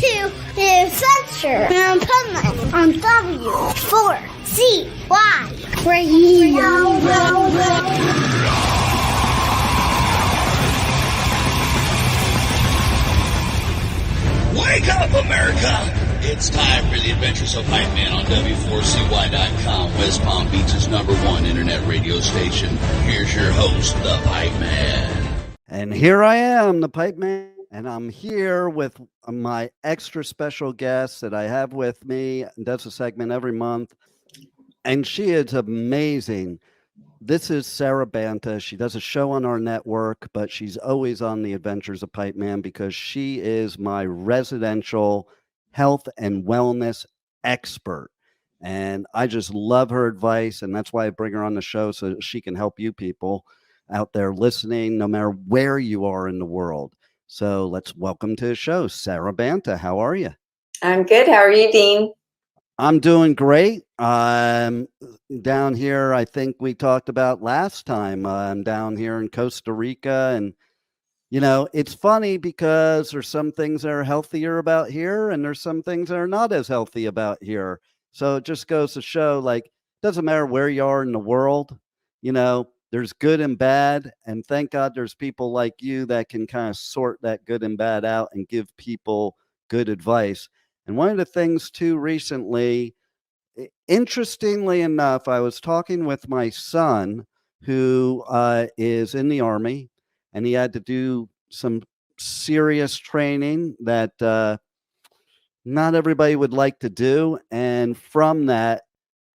to the adventure in Pipeman on W4CY Radio. Wake up, America! It's time for the adventures of Pipeman on W4CY.com, West Palm Beach's #1 internet radio station. Here's your host, the Pipeman. And here I am, the Pipeman, and I'm here with my extra special guest that I have with me and does a segment every month. And she is amazing. This is Sara Banta. She does a show on our network, but she's always on the Adventures of Pipeman because she is my residential health and wellness expert. And I just love her advice, and that's why I bring her on the show so that she can help you people out there listening, no matter where you are in the world. So let's welcome to the show, Sara Banta. How are you? I'm good. How are you, Dean? I'm doing great. I'm down here, I think we talked about last time. I'm down here in Costa Rica, and you know, it's funny because there's some things that are healthier about here, and there's some things that are not as healthy about here. So it just goes to show, like, it doesn't matter where you are in the world, you know, there's good and bad. And thank God there's people like you that can kind of sort that good and bad out and give people good advice. And one of the things too recently, interestingly enough, I was talking with my son who is in the Army, and he had to do some serious training that not everybody would like to do. And from that,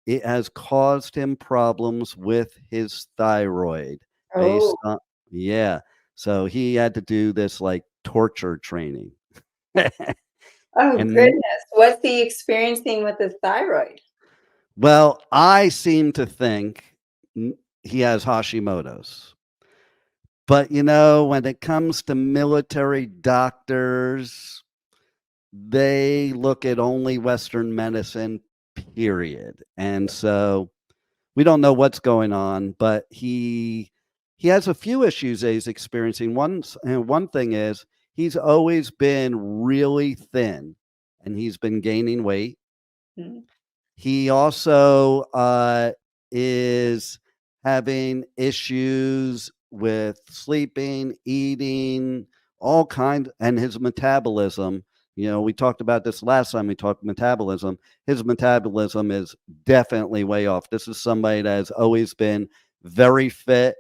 it has caused him problems with his thyroid. Based on, yeah. So he had to do this like torture training. Goodness. What's he experiencing with his thyroid? Well, I seem to think he has Hashimoto's. But, you know, when it comes to military doctors, they look at only Western medicine, period. And so we don't know what's going on, but he has a few issues that he's experiencing. One thing is he's always been really thin, and he's been gaining weight. Mm-hmm. He also is having issues with sleeping, eating, all kinds, and his metabolism. You know, we talked about this last time we talked metabolism. His metabolism is definitely way off. This is somebody that has always been very fit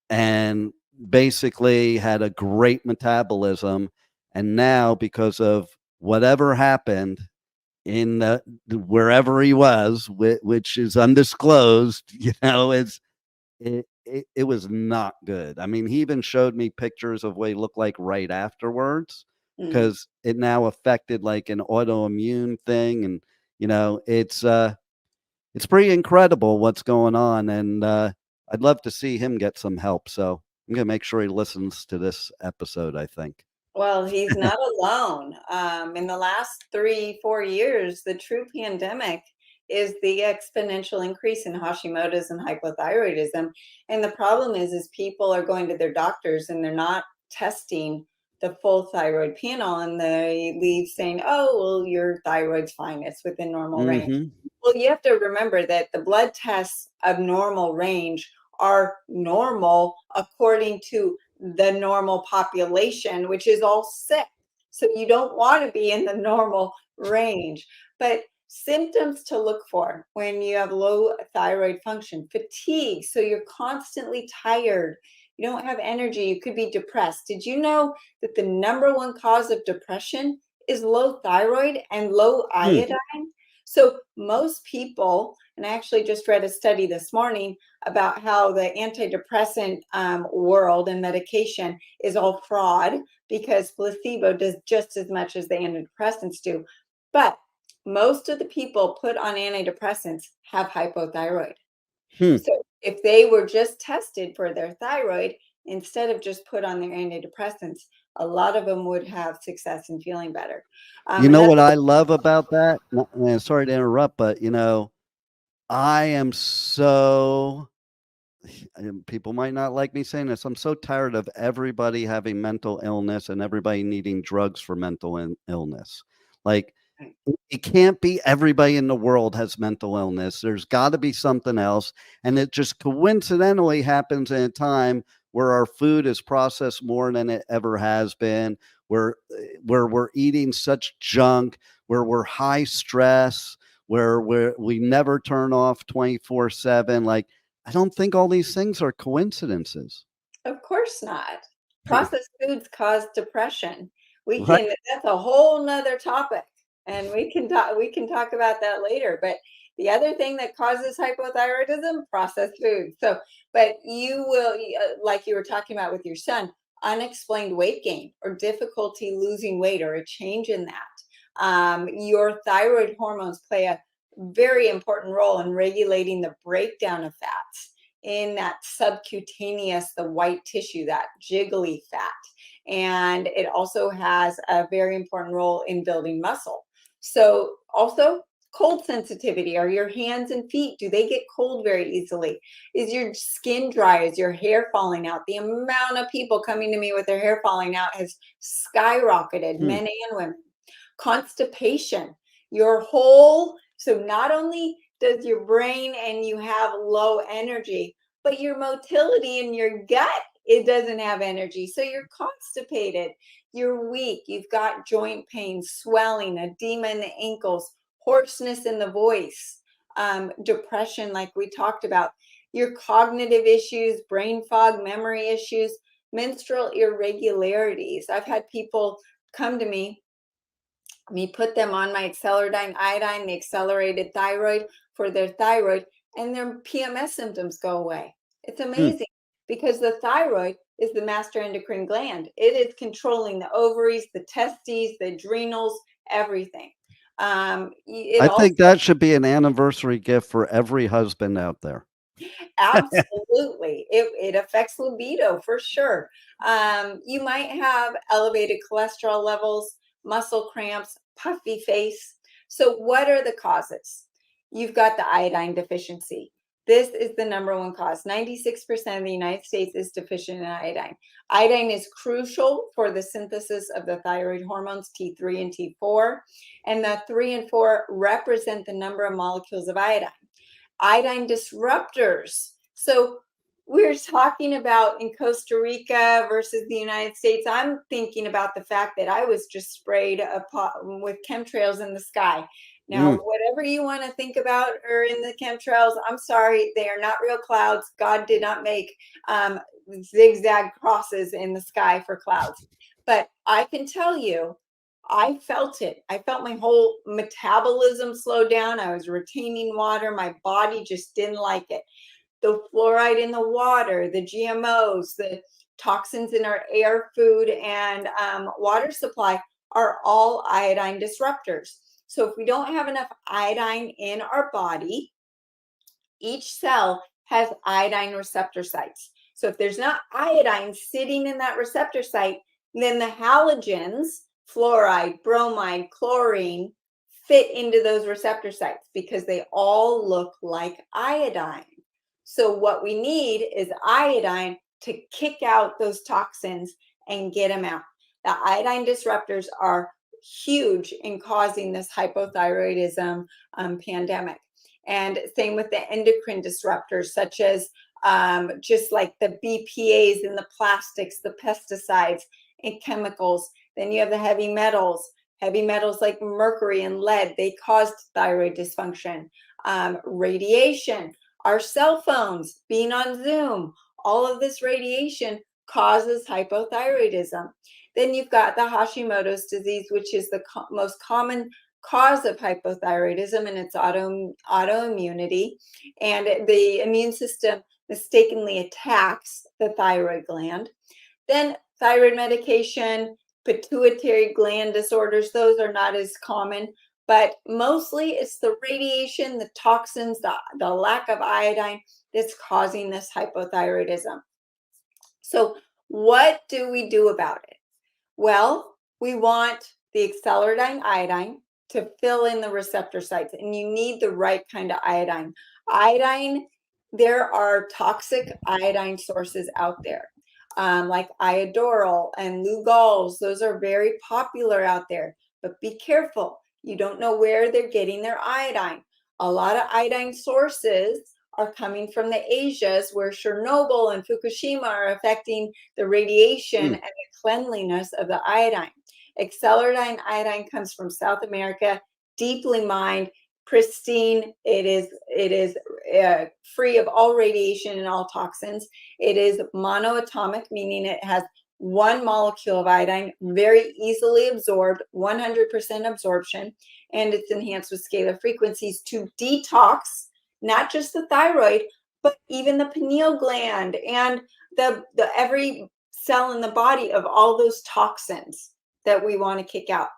and basically had a great metabolism. And now, because of whatever happened in wherever he was, which is undisclosed, you know, it was not good. I mean, he even showed me pictures of what he looked like right afterwards, because it now affected like an autoimmune thing. And, you know, it's pretty incredible what's going on. And I'd love to see him get some help. So I'm going to make sure he listens to this episode, I think. Well, he's not alone. In the last 3-4 years, the true pandemic is the exponential increase in Hashimoto's and hypothyroidism. And the problem is people are going to their doctors and they're not testing the full thyroid panel, and they leave saying, oh, well, your thyroid's fine. It's within normal range. Well, you have to remember that the blood tests of normal range are normal according to the normal population, which is all sick. So you don't want to be in the normal range. But symptoms to look for when you have low thyroid function: fatigue. So you're constantly tired. You don't have energy. You could be depressed. Did you know that the #1 cause of depression is low thyroid and low iodine? So most people, and I actually just read a study this morning about how the antidepressant world and medication is all fraud, because placebo does just as much as the antidepressants do. But most of the people put on antidepressants have hypothyroid. So if they were just tested for their thyroid, instead of just put on their antidepressants, a lot of them would have success in feeling better. You know what I love about that? Sorry to interrupt, but, you know, I am so and people might not like me saying this, I'm so tired of everybody having mental illness and everybody needing drugs for mental illness. Like, it can't be everybody in the world has mental illness. There's got to be something else. And it just coincidentally happens in a time where our food is processed more than it ever has been, where we're eating such junk, where we're high stress, where we never turn off 24/7. Like, I don't think all these things are coincidences. Of course not. Processed foods cause depression. Right. That's a whole nother topic, and we can talk about that later. But the other thing that causes hypothyroidism, processed foods. So, but you will, like you were talking about with your son, unexplained weight gain or difficulty losing weight or a change in that. Your thyroid hormones play a very important role in regulating the breakdown of fats in that subcutaneous, the white tissue, that jiggly fat. And it also has a very important role in building muscle. So also cold sensitivity. Are your hands and feet, do they get cold very easily? Is your skin dry? Is your hair falling out? The amount of people coming to me with their hair falling out has skyrocketed, men and women. Constipation. So not only does your brain and you have low energy, but your motility in your gut, it doesn't have energy. So you're constipated, you're weak, you've got joint pain, swelling, edema in the ankles, hoarseness in the voice, depression, like we talked about, your cognitive issues, brain fog, memory issues, menstrual irregularities. I've had people come to me put them on my accelerating iodine, the accelerated thyroid for their thyroid, and their PMS symptoms go away. It's amazing because the thyroid is the master endocrine gland. It is controlling the ovaries, the testes, the adrenals, everything. I think that should be an anniversary gift for every husband out there. Absolutely. It affects libido for sure. You might have elevated cholesterol levels, muscle cramps, puffy face. So what are the causes? You've got the iodine deficiency. This is the number one cause. 96% of the United States is deficient in iodine. Iodine is crucial for the synthesis of the thyroid hormones T3 and T4, and the 3 and 4 represent the number of molecules of iodine. Iodine disruptors. So we're talking about in Costa Rica versus the United States. I'm thinking about the fact that I was just sprayed with chemtrails in the sky. Now, whatever you want to think about or in the chemtrails, I'm sorry, they are not real clouds. God did not make zigzag crosses in the sky for clouds. But I can tell you, I felt it. I felt my whole metabolism slow down. I was retaining water. My body just didn't like it. The fluoride in the water, the GMOs, the toxins in our air, food, and water supply are all iodine disruptors. So if we don't have enough iodine in our body, each cell has iodine receptor sites. So if there's not iodine sitting in that receptor site, then the halogens, fluoride, bromide, chlorine, fit into those receptor sites because they all look like iodine. So what we need is iodine to kick out those toxins and get them out. The iodine disruptors are huge in causing this hypothyroidism pandemic. And same with the endocrine disruptors, such as just like the BPAs and the plastics, the pesticides and chemicals. Then you have the heavy metals like mercury and lead. They cause thyroid dysfunction. Radiation, our cell phones, being on Zoom, all of this radiation causes hypothyroidism. Then you've got the Hashimoto's disease, which is the most common cause of hypothyroidism, and it's autoimmunity. And the immune system mistakenly attacks the thyroid gland. Then thyroid medication, pituitary gland disorders, those are not as common, but mostly it's the radiation, the toxins, the lack of iodine that's causing this hypothyroidism. So what do we do about it? Well, we want the accelerating iodine to fill in the receptor sites, and you need the right kind of iodine. Iodine, there are toxic iodine sources out there, like iodoral and Lugol's. Those are very popular out there, but be careful. You don't know where they're getting their iodine. A lot of iodine sources are coming from the Asias, where Chernobyl and Fukushima are affecting the radiation and the cleanliness of the iodine. Acceleride iodine comes from South America, deeply mined, pristine. It is free of all radiation and all toxins. It is monoatomic, meaning it has one molecule of iodine, very easily absorbed, 100% absorption, and it's enhanced with scalar frequencies to detox not just the thyroid, but even the pineal gland and the every cell in the body of all those toxins that we want to kick out.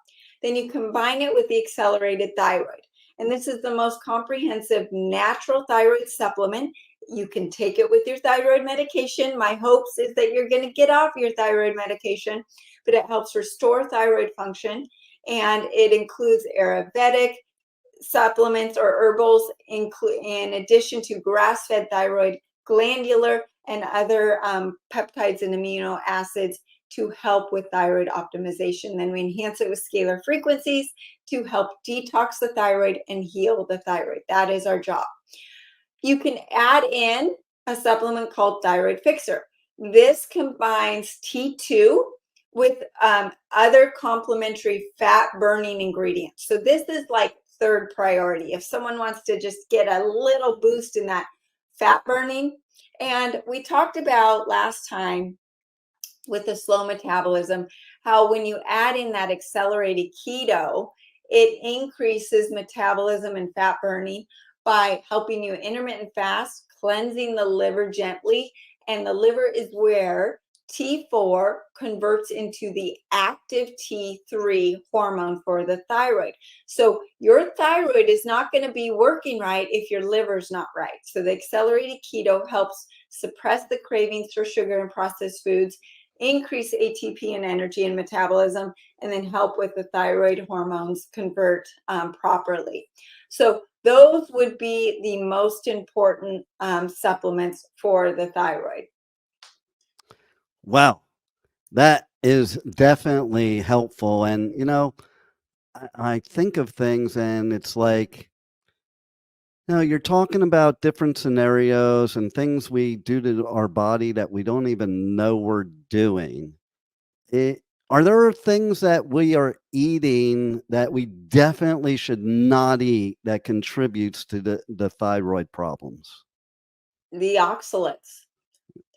Then you combine it with the accelerated thyroid. And this is the most comprehensive natural thyroid supplement. You can take it with your thyroid medication. My hopes is that you're going to get off your thyroid medication, but it helps restore thyroid function. And it includes Ayurvedic supplements or herbals, in addition to grass-fed thyroid, glandular, and other peptides and amino acids to help with thyroid optimization. Then we enhance it with scalar frequencies to help detox the thyroid and heal the thyroid. That is our job. You can add in a supplement called Thyroid Fixer. This combines T2 with other complementary fat burning ingredients. So this is like third priority if someone wants to just get a little boost in that fat burning. And we talked about last time with the slow metabolism, how when you add in that accelerated keto, it increases metabolism and fat burning by helping you intermittent fast, cleansing the liver gently. And the liver is where T4 converts into the active T3 hormone for the thyroid. So your thyroid is not going to be working right if your liver's not right. So the accelerated keto helps suppress the cravings for sugar and processed foods, increase ATP and energy and metabolism, and then help with the thyroid hormones convert properly. So those would be the most important supplements for the thyroid. Wow, that is definitely helpful. And, I think of things and it's like, you're talking about different scenarios and things we do to our body that we don't even know we're doing. Are there things that we are eating that we definitely should not eat that contributes to the thyroid problems? The oxalates.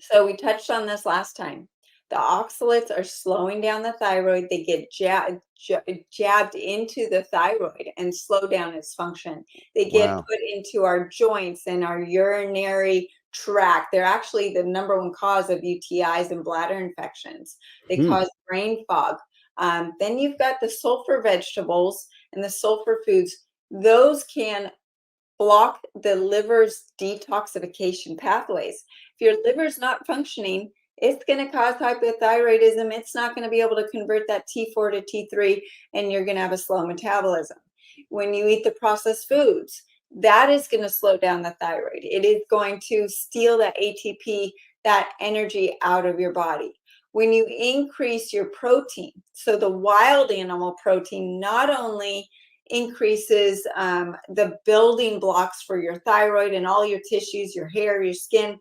So we touched on this last time. The oxalates are slowing down the thyroid. They get jabbed into the thyroid and slow down its function. They get Wow. put into our joints and our urinary tract. They're actually the number one cause of UTIs and bladder infections. They cause brain fog. Then you've got the sulfur vegetables and the sulfur foods. Those can block the liver's detoxification pathways. If your liver's not functioning, it's going to cause hypothyroidism. It's not going to be able to convert that T4 to T3, and you're going to have a slow metabolism. When you eat the processed foods, that is going to slow down the thyroid. It is going to steal that ATP, that energy out of your body. When you increase your protein, so the wild animal protein not only increases the building blocks for your thyroid and all your tissues, your hair, your skin,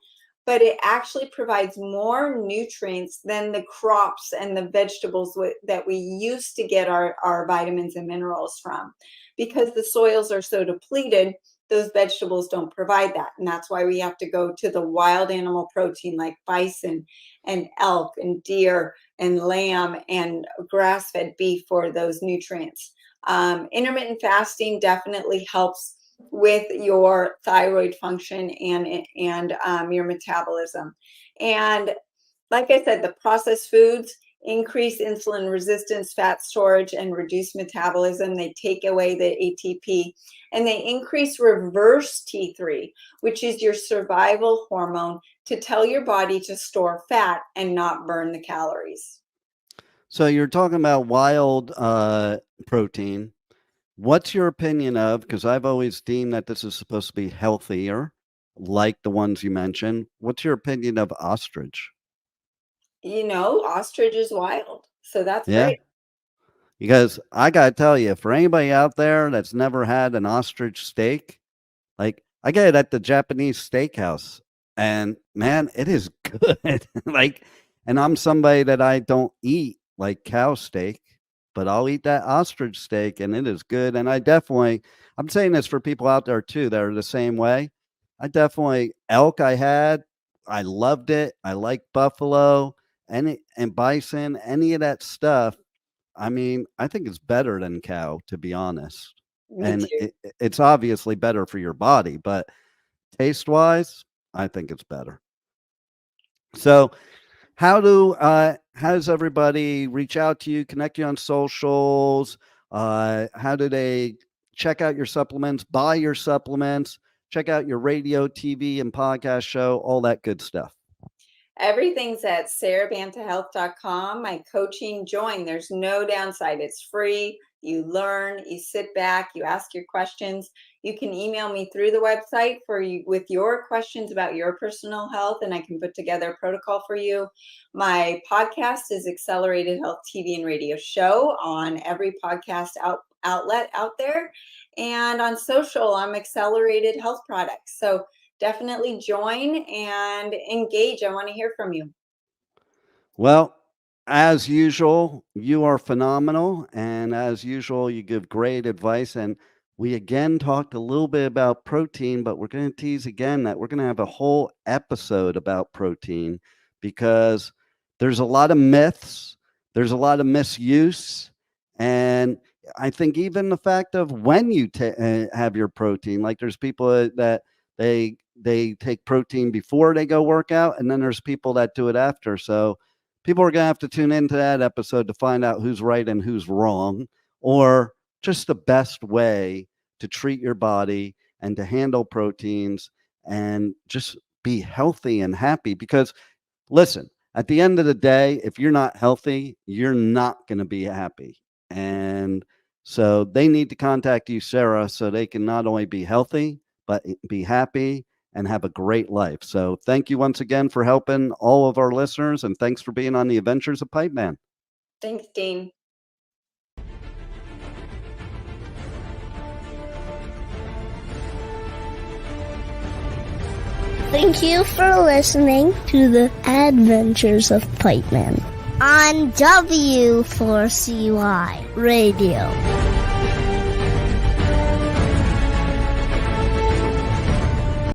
but it actually provides more nutrients than the crops and the vegetables that we used to get our vitamins and minerals from. Because the soils are so depleted, those vegetables don't provide that. And that's why we have to go to the wild animal protein like bison and elk and deer and lamb and grass-fed beef for those nutrients. Intermittent fasting definitely helps with your thyroid function and your metabolism. And like I said, the processed foods increase insulin resistance, fat storage, and reduce metabolism. They take away the ATP, and they increase reverse T3, which is your survival hormone to tell your body to store fat and not burn the calories. So you're talking about wild protein. What's your opinion of, because I've always deemed that this is supposed to be healthier, like the ones you mentioned. What's your opinion of ostrich? Ostrich is wild. So that's Yeah. great. Because I got to tell you, for anybody out there that's never had an ostrich steak, like I get it at the Japanese steakhouse, and man, it is good. Like, and I'm somebody that I don't eat like cow steak, but I'll eat that ostrich steak, and it is good. And I'm saying this for people out there too that are the same way. Elk I loved it. I like buffalo, and bison, any of that stuff. I mean, I think it's better than cow, to be honest. Me And too. it's obviously better for your body, but taste wise, I think it's better. So, how does everybody reach out to you, connect you on socials? How do they check out your supplements, buy your supplements, check out your radio, TV, and podcast show, all that good stuff? Everything's at sarabantahealth.com. My coaching, join. There's no downside. It's free. You learn, you sit back, you ask your questions. You can email me through the website with your questions about your personal health, and I can put together a protocol for you. My podcast is Accelerated Health TV and Radio Show on every podcast outlet out there. And on social, I'm Accelerated Health Products. So definitely join and engage. I want to hear from you. Well, as usual, you are phenomenal. And as usual, you give great advice. And we again talked a little bit about protein, but we're going to tease again that we're going to have a whole episode about protein because there's a lot of myths, there's a lot of misuse. And I think even the fact of when you have your protein, like there's people that they take protein before they go work out, and then there's people that do it after. So people are going to have to tune into that episode to find out who's right and who's wrong, or just the best way to treat your body and to handle proteins and just be healthy and happy. Because listen, at the end of the day, if you're not healthy, you're not going to be happy. And so they need to contact you, Sara, so they can not only be healthy, but be happy and have a great life. So thank you once again for helping all of our listeners, and thanks for being on the Adventures of Pipe Man. Thanks, Dean. Thank you for listening to the Adventures of Pipe Man on W4CY Radio.